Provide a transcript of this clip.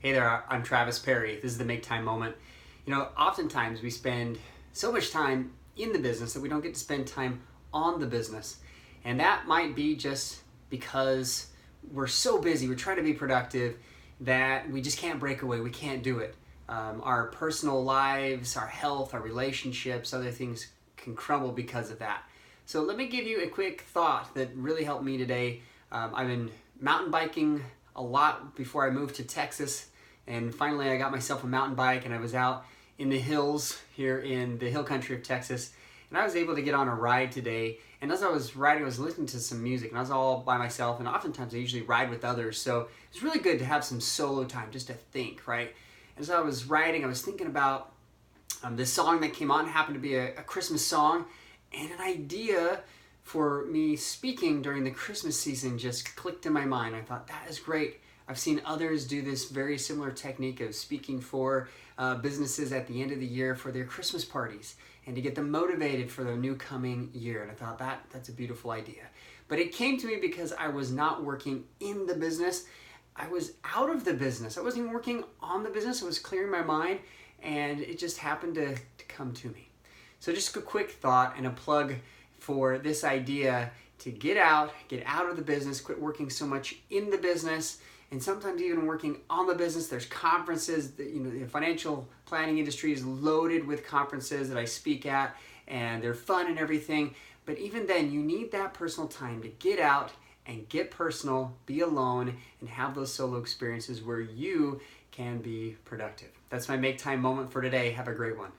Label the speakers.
Speaker 1: Hey there, I'm Travis Perry. This is the Make Time Moment. You know, oftentimes we spend so much time in the business that we don't get to spend time on the business. And that might be just because we're so busy, we're trying to be productive, that we just can't break away, we can't do it. Our personal lives, our health, our relationships, other things can crumble because of that. So let me give you a quick thought that really helped me today. I've been mountain biking a lot before I moved to Texas, and finally I got myself a mountain bike and I was out in the hills here in the hill country of Texas, and I was able to get on a ride today. And as I was riding, I was listening to some music, and I was all by myself, and oftentimes I usually ride with others, so it's really good to have some solo time just to think, right? As I was riding, I was thinking about this song that came on. It happened to be a Christmas song, and an idea for me speaking during the Christmas season just clicked in my mind. I thought, that is great. I've seen others do this very similar technique of speaking for businesses at the end of the year for their Christmas parties and to get them motivated for the new coming year. And I thought that's a beautiful idea. But it came to me because I was not working in the business. I was out of the business. I wasn't even working on the business. I was clearing my mind, and it just happened to come to me. So just a quick thought and a plug for this idea to get out of the business, quit working so much in the business, and sometimes even working on the business. There's conferences, the financial planning industry is loaded with conferences that I speak at, and they're fun and everything. But even then, you need that personal time to get out and get personal, be alone, and have those solo experiences where you can be productive. That's my Make Time Moment for today. Have a great one.